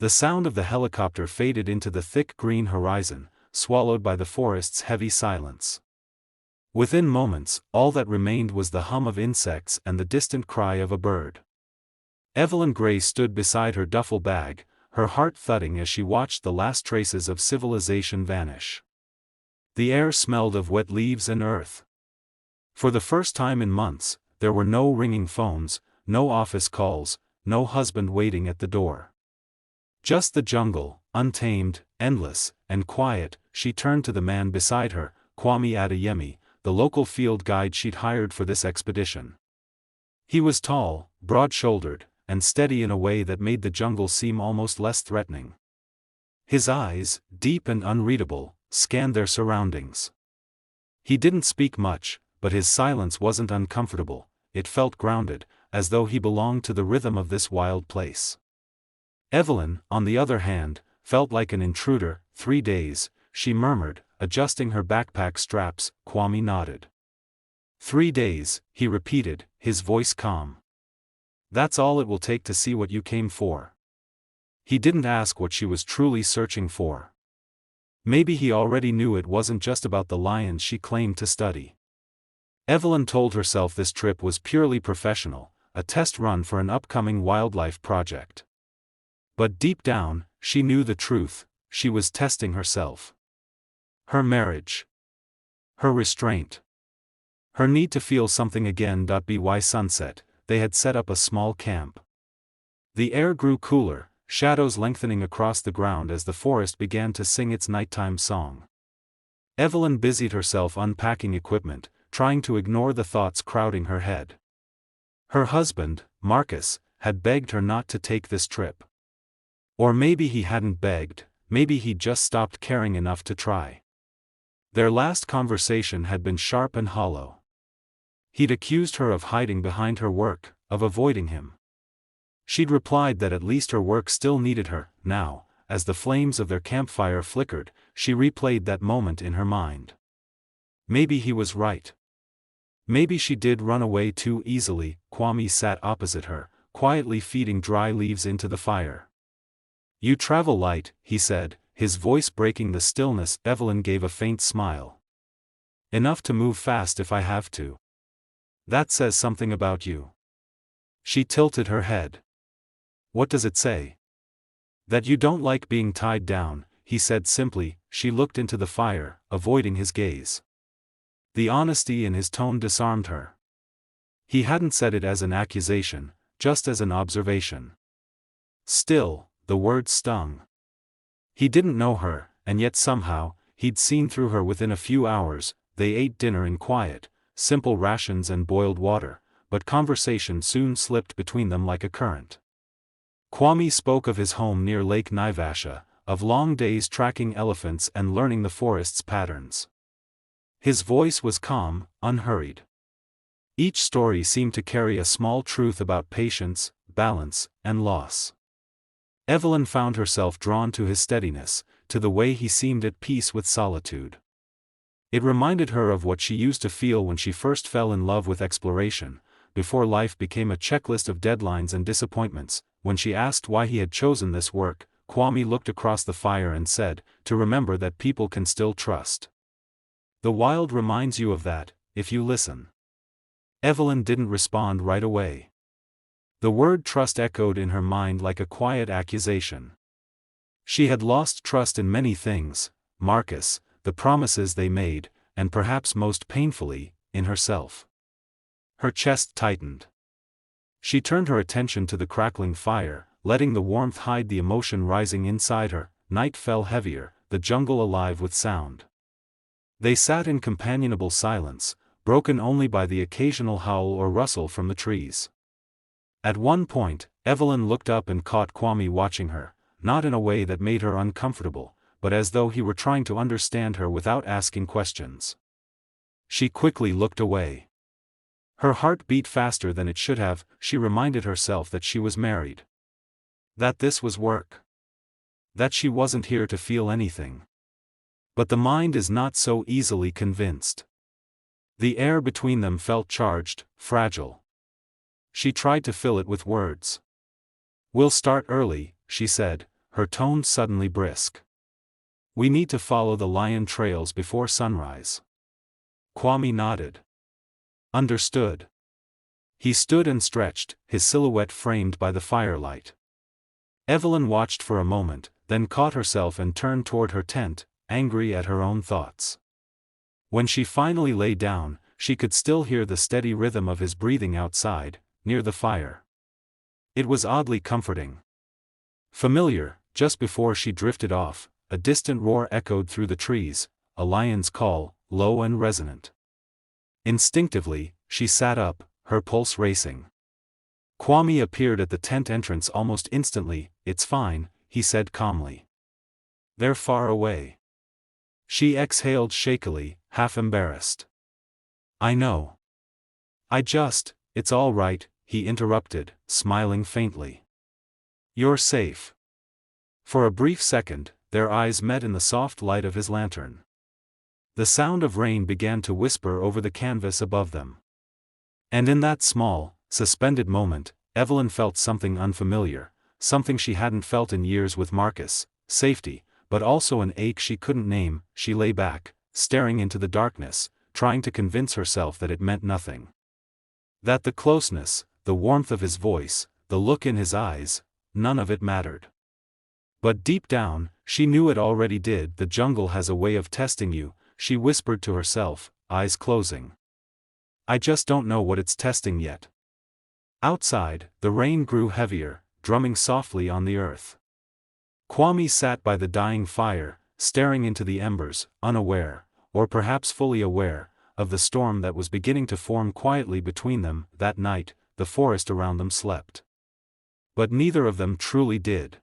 The sound of the helicopter faded into the thick green horizon, swallowed by the forest's heavy silence. Within moments, all that remained was the hum of insects and the distant cry of a bird. Evelyn Grace stood beside her duffel bag, her heart thudding as she watched the last traces of civilization vanish. The air smelled of wet leaves and earth. For the first time in months, there were no ringing phones, no office calls, no husband waiting at the door. Just the jungle, untamed, endless, and quiet. She turned to the man beside her, Kwame Adeyemi, the local field guide she'd hired for this expedition. He was tall, broad-shouldered, and steady in a way that made the jungle seem almost less threatening. His eyes, deep and unreadable, scanned their surroundings. He didn't speak much, but his silence wasn't uncomfortable, it felt grounded, as though he belonged to the rhythm of this wild place. Evelyn, on the other hand, felt like an intruder. 3 days, she murmured, adjusting her backpack straps. Kwame nodded. 3 days, he repeated, his voice calm. That's all it will take to see what you came for. He didn't ask what she was truly searching for. Maybe he already knew it wasn't just about the lions she claimed to study. Evelyn told herself this trip was purely professional, a test run for an upcoming wildlife project. But deep down, she knew the truth, she was testing herself. Her marriage. Her restraint. Her need to feel something again. By sunset, they had set up a small camp. The air grew cooler, shadows lengthening across the ground as the forest began to sing its nighttime song. Evelyn busied herself unpacking equipment, trying to ignore the thoughts crowding her head. Her husband, Marcus, had begged her not to take this trip. Or maybe he hadn't begged, maybe he'd just stopped caring enough to try. Their last conversation had been sharp and hollow. He'd accused her of hiding behind her work, of avoiding him. She'd replied that at least her work still needed her. Now, as the flames of their campfire flickered, she replayed that moment in her mind. Maybe he was right. Maybe she did run away too easily. Kwame sat opposite her, quietly feeding dry leaves into the fire. You travel light, he said, his voice breaking the stillness. Evelyn gave a faint smile. Enough to move fast if I have to. That says something about you. She tilted her head. What does it say? That you don't like being tied down, he said simply. She looked into the fire, avoiding his gaze. The honesty in his tone disarmed her. He hadn't said it as an accusation, just as an observation. Still, the words stung. He didn't know her, and yet somehow, he'd seen through her within a few hours. They ate dinner in quiet, simple rations and boiled water, but conversation soon slipped between them like a current. Kwame spoke of his home near Lake Naivasha, of long days tracking elephants and learning the forest's patterns. His voice was calm, unhurried. Each story seemed to carry a small truth about patience, balance, and loss. Evelyn found herself drawn to his steadiness, to the way he seemed at peace with solitude. It reminded her of what she used to feel when she first fell in love with exploration, before life became a checklist of deadlines and disappointments. When she asked why he had chosen this work, Kwame looked across the fire and said, to remember that people can still trust. The wild reminds you of that, if you listen. Evelyn didn't respond right away. The word trust echoed in her mind like a quiet accusation. She had lost trust in many things, Marcus, the promises they made, and perhaps most painfully, in herself. Her chest tightened. She turned her attention to the crackling fire, letting the warmth hide the emotion rising inside her. Night fell heavier, the jungle alive with sound. They sat in companionable silence, broken only by the occasional howl or rustle from the trees. At one point, Evelyn looked up and caught Kwame watching her, not in a way that made her uncomfortable, but as though he were trying to understand her without asking questions. She quickly looked away. Her heart beat faster than it should have. She reminded herself that she was married. That this was work. That she wasn't here to feel anything. But the mind is not so easily convinced. The air between them felt charged, fragile. She tried to fill it with words. We'll start early, she said, her tone suddenly brisk. "We need to follow the lion trails before sunrise." Kwame nodded. "Understood." He stood and stretched, his silhouette framed by the firelight. Evelyn watched for a moment, then caught herself and turned toward her tent, angry at her own thoughts. When she finally lay down, she could still hear the steady rhythm of his breathing outside, near the fire. It was oddly comforting. Familiar. Just before she drifted off, a distant roar echoed through the trees, a lion's call, low and resonant. Instinctively, she sat up, her pulse racing. Kwame appeared at the tent entrance almost instantly. "It's fine," he said calmly. "They're far away." She exhaled shakily, half embarrassed. "I know. It's all right," he interrupted, smiling faintly. "You're safe." For a brief second, their eyes met in the soft light of his lantern. The sound of rain began to whisper over the canvas above them. And in that small, suspended moment, Evelyn felt something unfamiliar, something she hadn't felt in years with Marcus: safety, but also an ache she couldn't name. She lay back, staring into the darkness, trying to convince herself that it meant nothing. That the closeness, the warmth of his voice, the look in his eyes, none of it mattered. But deep down, she knew it already did. "The jungle has a way of testing you," she whispered to herself, eyes closing. "I just don't know what it's testing yet." Outside, the rain grew heavier, drumming softly on the earth. Kwame sat by the dying fire, staring into the embers, unaware, or perhaps fully aware, of the storm that was beginning to form quietly between them. That night, the forest around them slept. But neither of them truly did.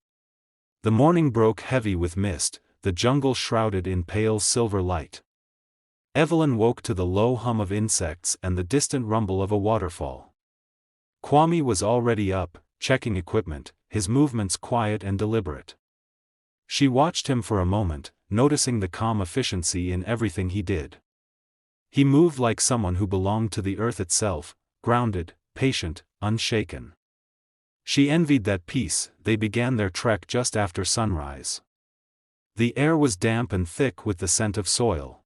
The morning broke heavy with mist, the jungle shrouded in pale silver light. Evelyn woke to the low hum of insects and the distant rumble of a waterfall. Kwame was already up, checking equipment, his movements quiet and deliberate. She watched him for a moment, noticing the calm efficiency in everything he did. He moved like someone who belonged to the earth itself, grounded, patient, unshaken. She envied that peace. They began their trek just after sunrise. The air was damp and thick with the scent of soil.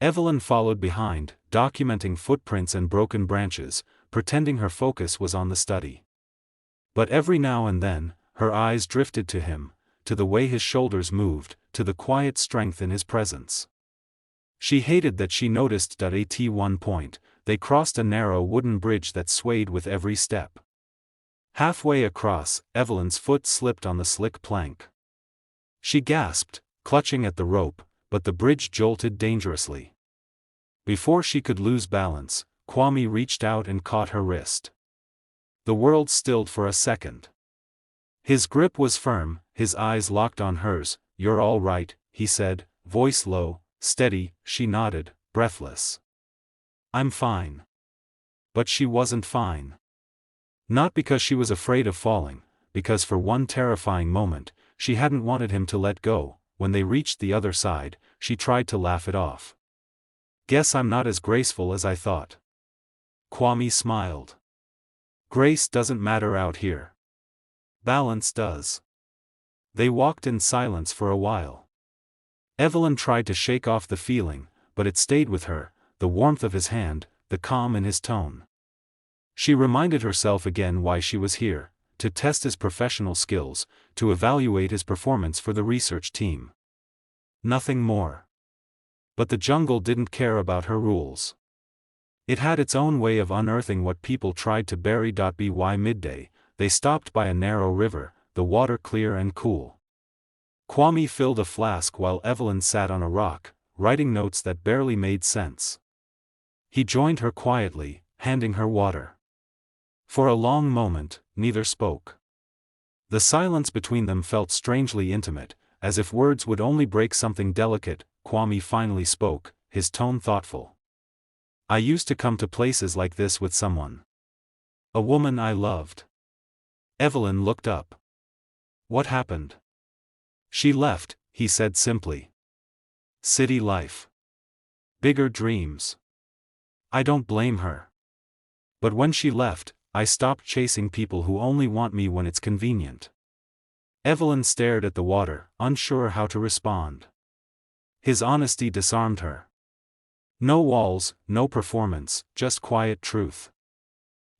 Evelyn followed behind, documenting footprints and broken branches, pretending her focus was on the study. But every now and then, her eyes drifted to him, to the way his shoulders moved, to the quiet strength in his presence. She hated that she noticed that at one point, they crossed a narrow wooden bridge that swayed with every step. Halfway across, Evelyn's foot slipped on the slick plank. She gasped, clutching at the rope, but the bridge jolted dangerously. Before she could lose balance, Kwame reached out and caught her wrist. The world stilled for a second. His grip was firm, his eyes locked on hers. "You're all right," he said, voice low, steady. She nodded, breathless. "I'm fine." But she wasn't fine. Not because she was afraid of falling, because for one terrifying moment, she hadn't wanted him to let go. When they reached the other side, she tried to laugh it off. "Guess I'm not as graceful as I thought." Kwame smiled. "Grace doesn't matter out here. Balance does." They walked in silence for a while. Evelyn tried to shake off the feeling, but it stayed with her, the warmth of his hand, the calm in his tone. She reminded herself again why she was here: to test his professional skills, to evaluate his performance for the research team. Nothing more. But the jungle didn't care about her rules. It had its own way of unearthing what people tried to bury. By midday, they stopped by a narrow river, the water clear and cool. Kwame filled a flask while Evelyn sat on a rock, writing notes that barely made sense. He joined her quietly, handing her water. For a long moment, neither spoke. The silence between them felt strangely intimate, as if words would only break something delicate. Kwame finally spoke, his tone thoughtful. "I used to come to places like this with someone. A woman I loved." Evelyn looked up. "What happened?" "She left," he said simply. "City life. Bigger dreams. I don't blame her. But when she left, I stopped chasing people who only want me when it's convenient." Evelyn stared at the water, unsure how to respond. His honesty disarmed her. No walls, no performance, just quiet truth.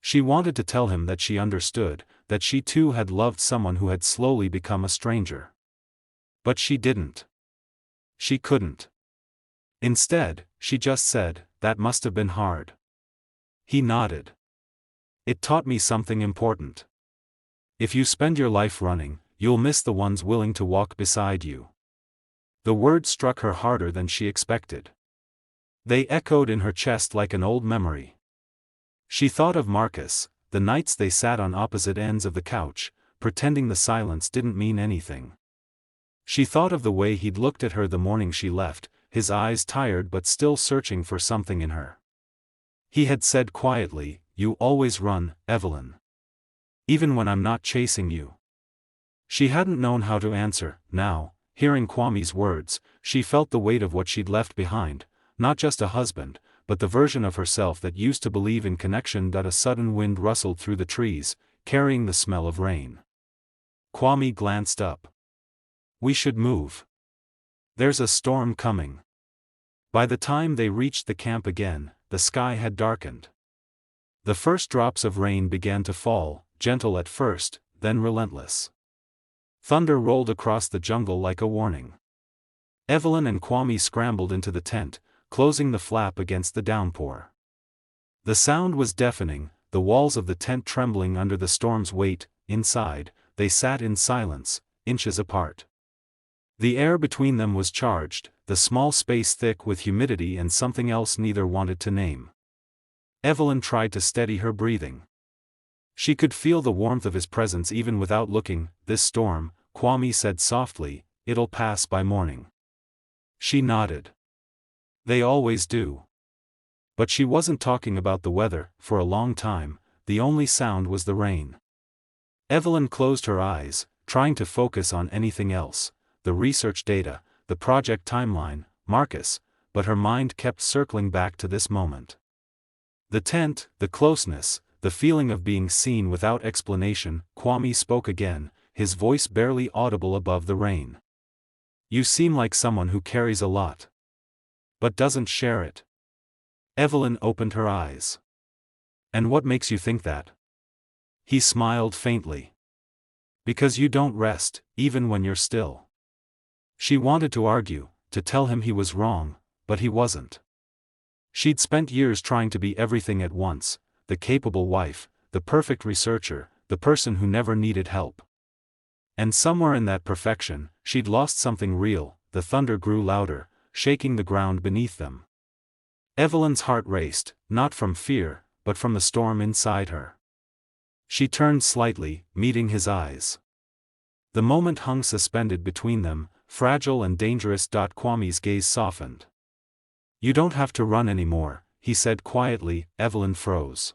She wanted to tell him that she understood, that she too had loved someone who had slowly become a stranger. But she didn't. She couldn't. Instead, she just said, "That must have been hard." He nodded. "It taught me something important. If you spend your life running, you'll miss the ones willing to walk beside you." The words struck her harder than she expected. They echoed in her chest like an old memory. She thought of Marcus, the nights they sat on opposite ends of the couch, pretending the silence didn't mean anything. She thought of the way he'd looked at her the morning she left, his eyes tired but still searching for something in her. He had said quietly, "You always run, Evelyn. Even when I'm not chasing you." She hadn't known how to answer. Now, hearing Kwame's words, she felt the weight of what she'd left behind, not just a husband, but the version of herself that used to believe in connection. A sudden wind rustled through the trees, carrying the smell of rain. Kwame glanced up. "We should move. There's a storm coming." By the time they reached the camp again, the sky had darkened. The first drops of rain began to fall, gentle at first, then relentless. Thunder rolled across the jungle like a warning. Evelyn and Kwame scrambled into the tent, closing the flap against the downpour. The sound was deafening, the walls of the tent trembling under the storm's weight. Inside, they sat in silence, inches apart. The air between them was charged, the small space thick with humidity and something else neither wanted to name. Evelyn tried to steady her breathing. She could feel the warmth of his presence even without looking. "This storm," Kwame said softly, "it'll pass by morning." She nodded. "They always do." But she wasn't talking about the weather. For a long time, the only sound was the rain. Evelyn closed her eyes, trying to focus on anything else, the research data, the project timeline, Marcus, but her mind kept circling back to this moment. The tent, the closeness, the feeling of being seen without explanation. Kwame spoke again, his voice barely audible above the rain. "You seem like someone who carries a lot. But doesn't share it." Evelyn opened her eyes. "And what makes you think that?" He smiled faintly. "Because you don't rest, even when you're still." She wanted to argue, to tell him he was wrong, but he wasn't. She'd spent years trying to be everything at once, the capable wife, the perfect researcher, the person who never needed help. And somewhere in that perfection, she'd lost something real. The thunder grew louder, shaking the ground beneath them. Evelyn's heart raced, not from fear, but from the storm inside her. She turned slightly, meeting his eyes. The moment hung suspended between them, fragile and dangerous. Kwame's gaze softened. "You don't have to run anymore," he said quietly. Evelyn froze.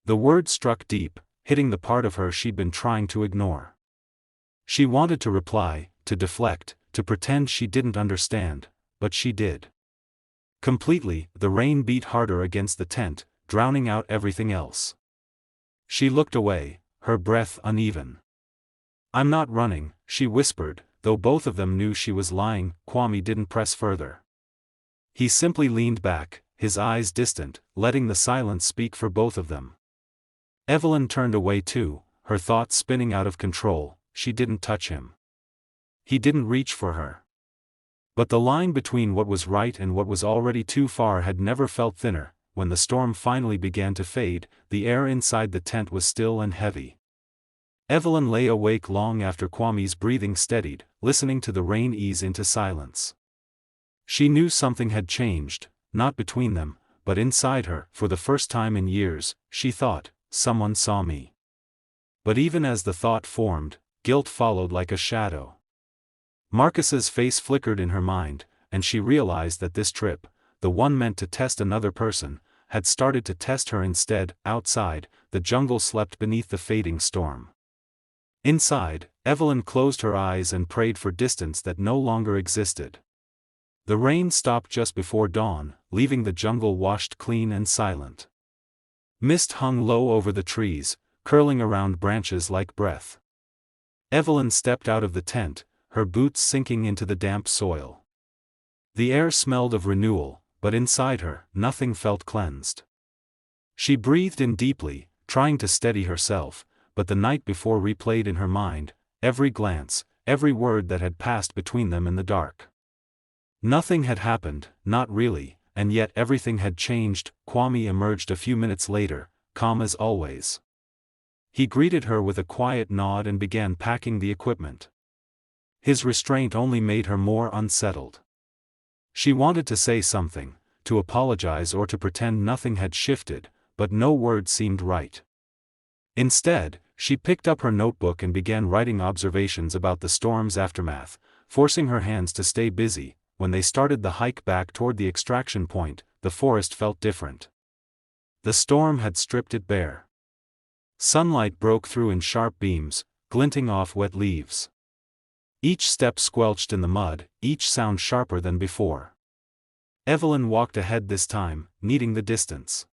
The word struck deep, hitting the part of her she'd been trying to ignore. She wanted to reply, to deflect, to pretend she didn't understand, but she did. Completely. The rain beat harder against the tent, drowning out everything else. She looked away, her breath uneven. "I'm not running," she whispered, though both of them knew she was lying. Kwame didn't press further. He simply leaned back, his eyes distant, letting the silence speak for both of them. Evelyn turned away too, her thoughts spinning out of control. She didn't touch him. He didn't reach for her. But the line between what was right and what was already too far had never felt thinner. When the storm finally began to fade, the air inside the tent was still and heavy. Evelyn lay awake long after Kwame's breathing steadied, listening to the rain ease into silence. She knew something had changed, not between them, but inside her. For the first time in years, she thought, "Someone saw me." But even as the thought formed, guilt followed like a shadow. Marcus's face flickered in her mind, and she realized that this trip, the one meant to test another person, had started to test her instead. Outside, the jungle slept beneath the fading storm. Inside, Evelyn closed her eyes and prayed for distance that no longer existed. The rain stopped just before dawn, leaving the jungle washed clean and silent. Mist hung low over the trees, curling around branches like breath. Evelyn stepped out of the tent, her boots sinking into the damp soil. The air smelled of renewal, but inside her, nothing felt cleansed. She breathed in deeply, trying to steady herself, but the night before replayed in her mind, every glance, every word that had passed between them in the dark. Nothing had happened, not really, and yet everything had changed. Kwame emerged a few minutes later, calm as always. He greeted her with a quiet nod and began packing the equipment. His restraint only made her more unsettled. She wanted to say something, to apologize or to pretend nothing had shifted, but no word seemed right. Instead, she picked up her notebook and began writing observations about the storm's aftermath, forcing her hands to stay busy. When they started the hike back toward the extraction point, the forest felt different. The storm had stripped it bare. Sunlight broke through in sharp beams, glinting off wet leaves. Each step squelched in the mud, each sound sharper than before. Evelyn walked ahead this time, needing the distance.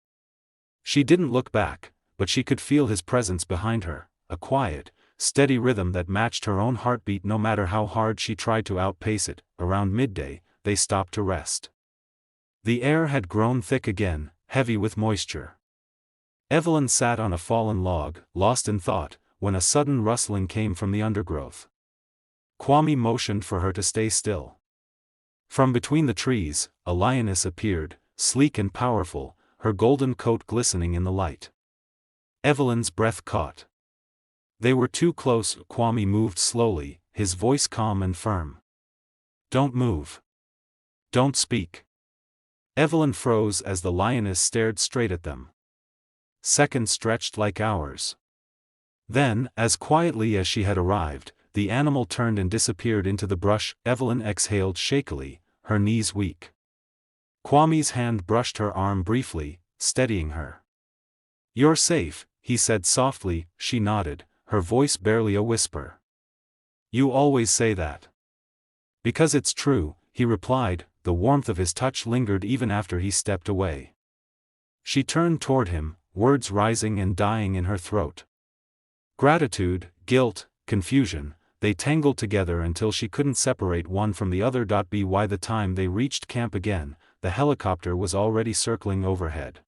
She didn't look back, but she could feel his presence behind her, a quiet, steady rhythm that matched her own heartbeat no matter how hard she tried to outpace it. Around midday, they stopped to rest. The air had grown thick again, heavy with moisture. Evelyn sat on a fallen log, lost in thought, when a sudden rustling came from the undergrowth. Kwame motioned for her to stay still. From between the trees, a lioness appeared, sleek and powerful, her golden coat glistening in the light. Evelyn's breath caught. They were too close. Kwame moved slowly, his voice calm and firm. "Don't move. Don't speak." Evelyn froze as the lioness stared straight at them. Seconds stretched like hours. Then, as quietly as she had arrived, the animal turned and disappeared into the brush. Evelyn exhaled shakily, her knees weak. Kwame's hand brushed her arm briefly, steadying her. "You're safe," he said softly. She nodded, her voice barely a whisper. "You always say that." "Because it's true," he replied. The warmth of his touch lingered even after he stepped away. She turned toward him, words rising and dying in her throat. Gratitude, guilt, confusion, they tangled together until she couldn't separate one from the other. By the time they reached camp again, the helicopter was already circling overhead.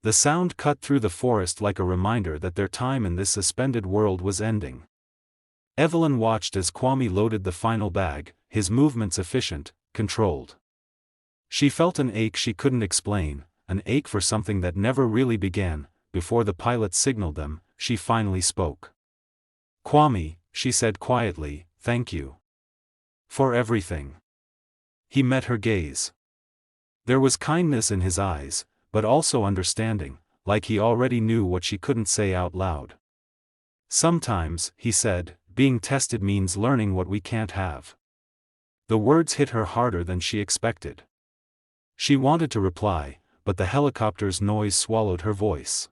The sound cut through the forest like a reminder that their time in this suspended world was ending. Evelyn watched as Kwame loaded the final bag, his movements efficient, controlled. She felt an ache she couldn't explain, an ache for something that never really began. Before the pilot signaled them, she finally spoke. "Kwame," she said quietly, "thank you. For everything." He met her gaze. There was kindness in his eyes, but also understanding, like he already knew what she couldn't say out loud. "Sometimes," he said, "being tested means learning what we can't have." The words hit her harder than she expected. She wanted to reply, but the helicopter's noise swallowed her voice.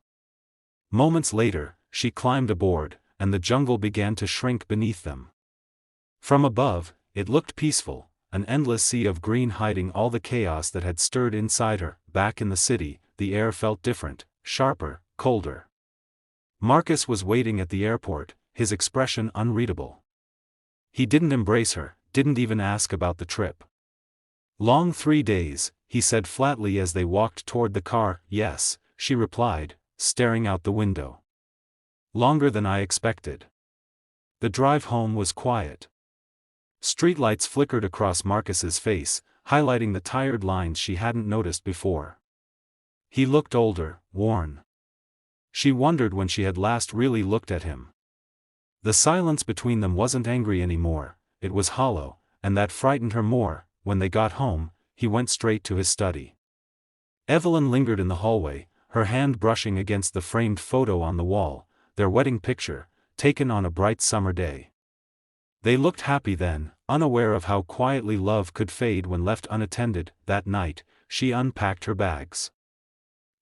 Moments later, she climbed aboard, and the jungle began to shrink beneath them. From above, it looked peaceful, an endless sea of green hiding all the chaos that had stirred inside her. Back in the city, the air felt different, sharper, colder. Marcus was waiting at the airport, his expression unreadable. He didn't embrace her, didn't even ask about the trip. "Long 3 days," he said flatly as they walked toward the car. "Yes," she replied, staring out the window. "Longer than I expected." The drive home was quiet. Streetlights flickered across Marcus's face, highlighting the tired lines she hadn't noticed before. He looked older, worn. She wondered when she had last really looked at him. The silence between them wasn't angry anymore, it was hollow, and that frightened her more. When they got home, he went straight to his study. Evelyn lingered in the hallway, her hand brushing against the framed photo on the wall, their wedding picture, taken on a bright summer day. They looked happy then, unaware of how quietly love could fade when left unattended. That night, she unpacked her bags.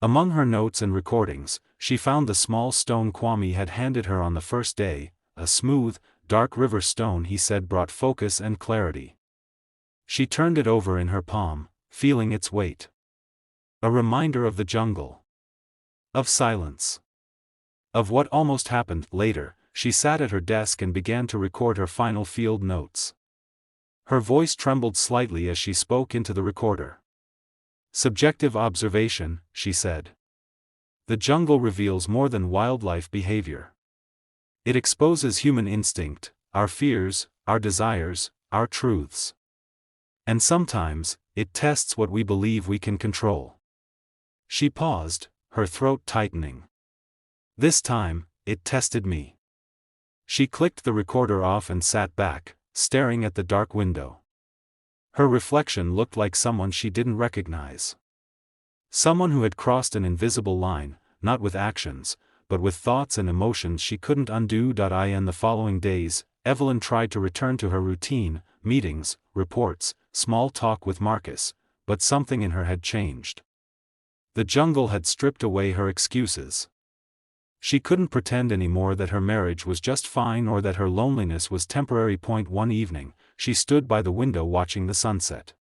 Among her notes and recordings, she found the small stone Kwame had handed her on the first day, a smooth, dark river stone he said brought focus and clarity. She turned it over in her palm, feeling its weight. A reminder of the jungle. Of silence. Of what almost happened. Later, she sat at her desk and began to record her final field notes. Her voice trembled slightly as she spoke into the recorder. "Subjective observation," she said. "The jungle reveals more than wildlife behavior. It exposes human instinct, our fears, our desires, our truths. And sometimes, it tests what we believe we can control." She paused, her throat tightening. "This time, it tested me." She clicked the recorder off and sat back, staring at the dark window. Her reflection looked like someone she didn't recognize. Someone who had crossed an invisible line, not with actions, but with thoughts and emotions she couldn't undo. In the following days, Evelyn tried to return to her routine, meetings, reports, small talk with Marcus, but something in her had changed. The jungle had stripped away her excuses. She couldn't pretend anymore that her marriage was just fine or that her loneliness was temporary. One evening, she stood by the window watching the sunset.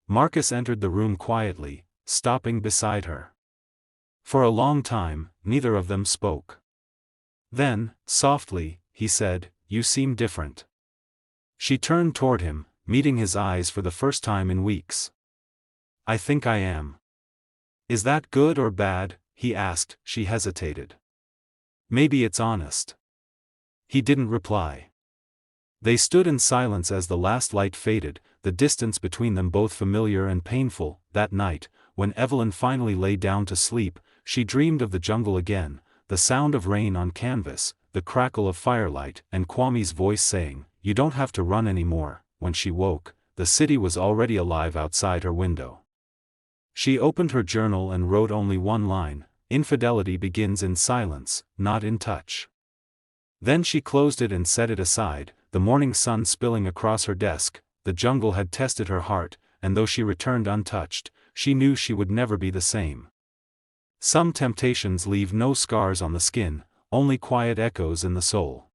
Marcus entered the room quietly, stopping beside her. For a long time, neither of them spoke. Then, softly, he said, "You seem different." She turned toward him, meeting his eyes for the first time in weeks. "I think I am." "Is that good or bad?" he asked. She hesitated. "Maybe it's honest." He didn't reply. They stood in silence as the last light faded, the distance between them both familiar and painful. That night, when Evelyn finally lay down to sleep, she dreamed of the jungle again, the sound of rain on canvas, the crackle of firelight, and Kwame's voice saying, "You don't have to run anymore." When she woke, the city was already alive outside her window. She opened her journal and wrote only one line: "Infidelity begins in silence, not in touch." Then she closed it and set it aside, the morning sun spilling across her desk. The jungle had tested her heart, and though she returned untouched, she knew she would never be the same. Some temptations leave no scars on the skin, only quiet echoes in the soul.